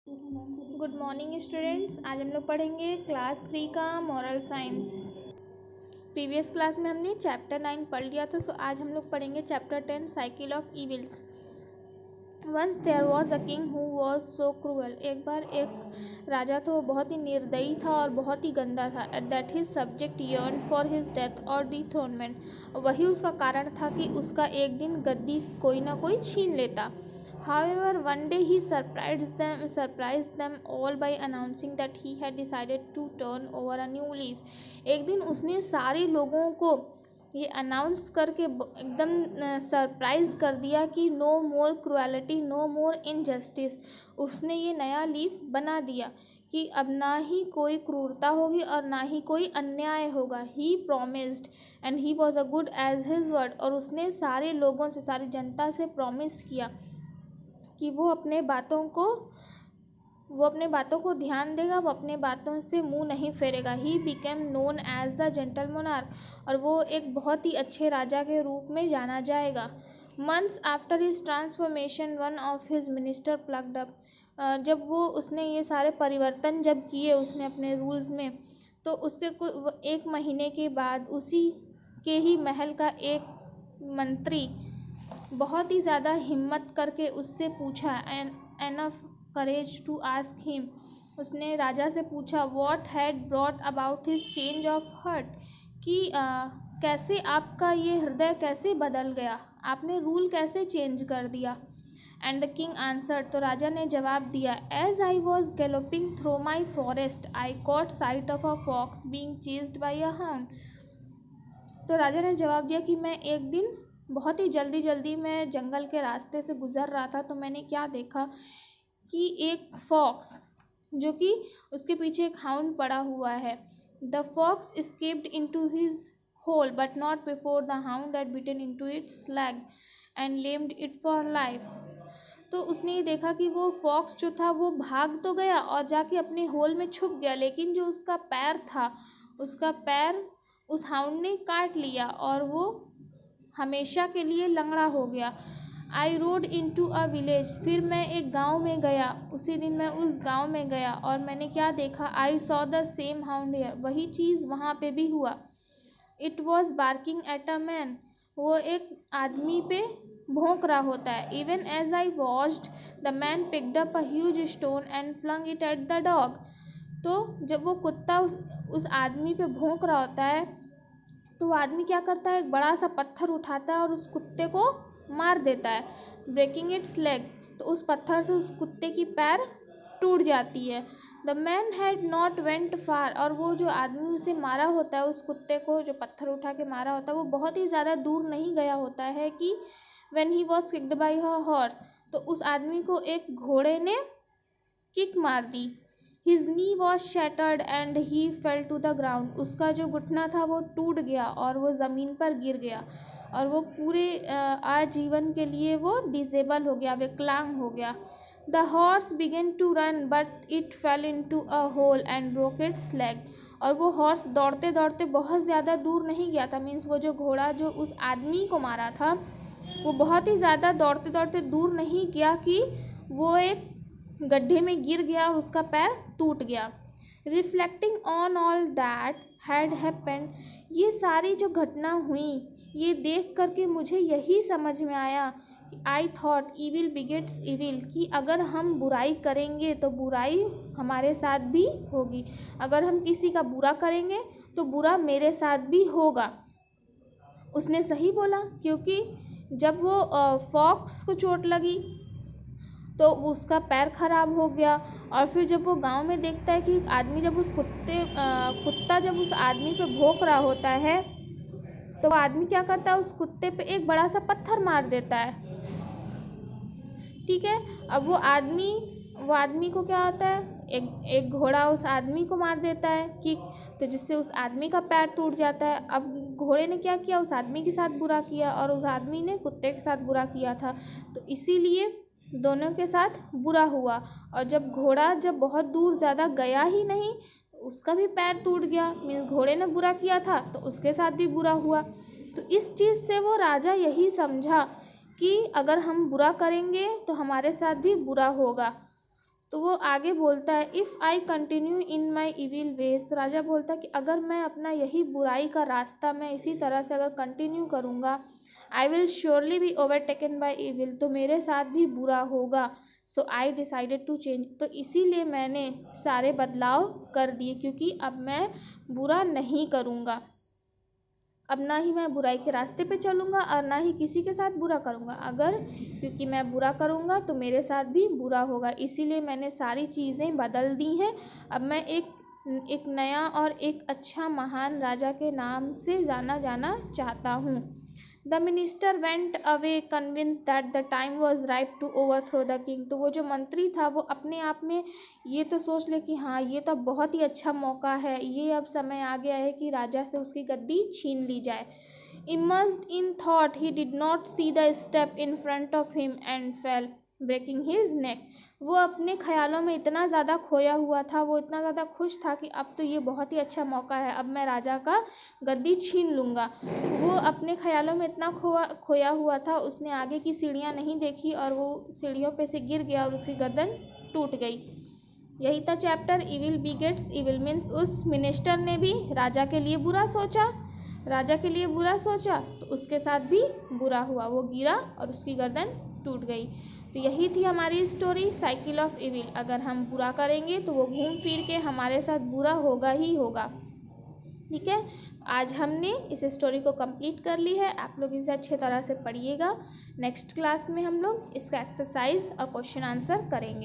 Good morning students. आज हम लोग पढ़ेंगे क्लास 3 का मॉरल साइंस। प्रीवियस क्लास में हमने चैप्टर 9 पढ़ लिया था। आज हम लोग पढ़ेंगे chapter 10 cycle of evils. Once there was a king who was so cruel. एक बार एक राजा था, वो बहुत ही निर्दयी था और बहुत ही गंदा था। At that his subject yearn for his death और डिथ्रोनमेंट। वही उसका कारण था कि उसका एक दिन गद्दी कोई ना कोई छीन लेता। However, one day he surprised them all by announcing that he had decided to turn over a new leaf. एक दिन उसने सारे लोगों को ये अनाउंस करके एकदम सरप्राइज कर दिया कि नो मोर क्रुएलिटी, नो मोर इनजस्टिस। उसने ये नया लीफ बना दिया कि अब ना ही कोई क्रूरता होगी और ना ही कोई अन्याय होगा। He promised and he was a good as his word. और उसने सारे लोगों से, सारी जनता से प्रॉमिस किया कि वो अपने बातों को ध्यान देगा, वो अपने बातों से मुंह नहीं फेरेगा। He became known as the gentle monarch. और वो एक बहुत ही अच्छे राजा के रूप में जाना जाएगा। Months after his transformation one of his minister plugged up. जब उसने ये सारे परिवर्तन जब किए उसने अपने रूल्स में, तो उसके एक महीने के बाद उसी के ही महल का एक मंत्री बहुत ही ज़्यादा हिम्मत करके उससे पूछा, enough courage to ask him. उसने राजा से पूछा what had brought about his change of heart, कि कैसे आपका ये हृदय कैसे बदल गया, आपने रूल कैसे चेंज कर दिया। एंड द किंग आंसर्ड, तो राजा ने जवाब दिया, as I was galloping through my forest I caught sight of a fox being chased by a hound. तो राजा ने जवाब दिया कि मैं एक दिन बहुत ही जल्दी मैं जंगल के रास्ते से गुजर रहा था, तो मैंने क्या देखा कि एक फॉक्स, जो कि उसके पीछे एक हाउंड पड़ा हुआ है। The fox escaped into his hole but not before the hound had bitten into its leg and lamed it for life. तो उसने ये देखा कि वो फॉक्स जो था वो भाग तो गया और जाके अपने होल में छुप गया, लेकिन जो उसका पैर था, उसका पैर उस हाउंड ने काट लिया और वो हमेशा के लिए लंगड़ा हो गया। I rode into a village. फिर मैं एक गांव में गया, उसी दिन मैं उस गांव में गया और मैंने क्या देखा, I saw the same hound here. वही चीज़ वहाँ पे भी हुआ। It was barking at a man. वो एक आदमी पे भौंक रहा होता है। Even as I watched the man picked up a huge stone and flung it at the dog. तो जब वो कुत्ता उस आदमी पे भौंक रहा होता है, तो वो आदमी क्या करता है, एक बड़ा सा पत्थर उठाता है और उस कुत्ते को मार देता है, ब्रेकिंग इट्स लेग। तो उस पत्थर से उस कुत्ते की पैर टूट जाती है। The man had not went फार। और वो जो आदमी उसे मारा होता है, उस कुत्ते को जो पत्थर उठा के मारा होता है, वो बहुत ही ज़्यादा दूर नहीं गया होता है कि when he was kicked by a horse, तो उस आदमी को एक घोड़े ने किक मार दी। His knee was shattered and he fell to the ground. उसका जो घुटना था वो टूट गया और वो ज़मीन पर गिर गया और वो पूरे आजीवन के लिए वो डिसेबल हो गया, विकलांग हो गया। The horse began to run but it fell into a hole and broke its leg. और वो हॉर्स दौड़ते दौड़ते बहुत ज़्यादा दूर नहीं गया था। मीन्स वो जो घोड़ा जो उस आदमी को मारा था, वो बहुत ही ज़्यादा दौड़ते दौड़ते दूर नहीं गया कि वो एक गड्ढे में गिर गया और उसका पैर टूट गया। Reflecting on all that had happened. ये सारी जो घटना हुई, ये देख करके मुझे यही समझ में आया कि I thought evil begets evil, कि अगर हम बुराई करेंगे तो बुराई हमारे साथ भी होगी, अगर हम किसी का बुरा करेंगे तो बुरा मेरे साथ भी होगा। उसने सही बोला, क्योंकि जब वो फॉक्स को चोट लगी तो उसका पैर खराब हो गया। और फिर जब वो गांव में देखता है कि आदमी जब कुत्ता जब उस आदमी पे भौंक रहा होता है, तो वो आदमी क्या करता है, उस कुत्ते पे एक बड़ा सा पत्थर मार देता है। ठीक है, अब वो आदमी को क्या होता है, एक घोड़ा उस आदमी को मार देता है कि, तो जिससे उस आदमी का पैर टूट जाता है। अब घोड़े ने क्या किया, उस आदमी के साथ बुरा किया और उस आदमी ने कुत्ते के साथ बुरा किया था, तो इसीलिए दोनों के साथ बुरा हुआ। और जब घोड़ा जब बहुत दूर ज़्यादा गया ही नहीं, उसका भी पैर टूट गया। मीन्स घोड़े ने बुरा किया था तो उसके साथ भी बुरा हुआ। तो इस चीज़ से वो राजा यही समझा कि अगर हम बुरा करेंगे तो हमारे साथ भी बुरा होगा। तो वो आगे बोलता है if I continue in my evil ways, तो राजा बोलता है कि अगर मैं अपना यही बुराई का रास्ता मैं इसी तरह से अगर कंटिन्यू करूँगा, I will surely be overtaken by evil, तो मेरे साथ भी बुरा होगा। सो आई डिसाइडेड टू चेंज, तो इसीलिए मैंने सारे बदलाव कर दिए, क्योंकि अब मैं बुरा नहीं करूँगा। अब ना ही मैं बुराई के रास्ते पे चलूँगा और ना ही किसी के साथ बुरा करूँगा, अगर क्योंकि मैं बुरा करूँगा तो मेरे साथ भी बुरा होगा, इसीलिए मैंने सारी चीज़ें बदल दी हैं। अब मैं एक नया और एक अच्छा महान राजा के नाम से जाना चाहता हूँ। The minister went away convince that the time was right to overthrow the king, तो वो जो मंत्री था वो अपने आप में ये तो सोच ले कि हाँ ये तो बहुत ही अच्छा मौका है, ये अब समय आ गया है कि राजा से उसकी गद्दी छीन ली जाए। Immersed in thought he did not see the step in front of him and fell breaking his neck, वो अपने ख्यालों में इतना ज़्यादा खोया हुआ था, वो इतना ज़्यादा खुश था कि अब तो ये बहुत ही अच्छा मौका है, अब मैं राजा का गद्दी छीन लूँगा। वो अपने ख्यालों में इतना खोया हुआ था, उसने आगे की सीढ़ियाँ नहीं देखी और वो सीढ़ियों पे से गिर गया और उसकी गर्दन टूट गई। यही था chapter evil begets evil, means उस मिनिस्टर ने भी राजा के लिए बुरा सोचा, तो उसके साथ भी बुरा हुआ, वो गिरा और उसकी गर्दन टूट गई। तो यही थी हमारी स्टोरी साइकिल ऑफ इविल। अगर हम बुरा करेंगे तो वो घूम फिर के हमारे साथ बुरा होगा ही होगा। ठीक है, आज हमने इस स्टोरी को कंप्लीट कर ली है। आप लोग इसे अच्छे तरह से पढ़िएगा। नेक्स्ट क्लास में हम लोग इसका एक्सरसाइज और क्वेश्चन आंसर करेंगे।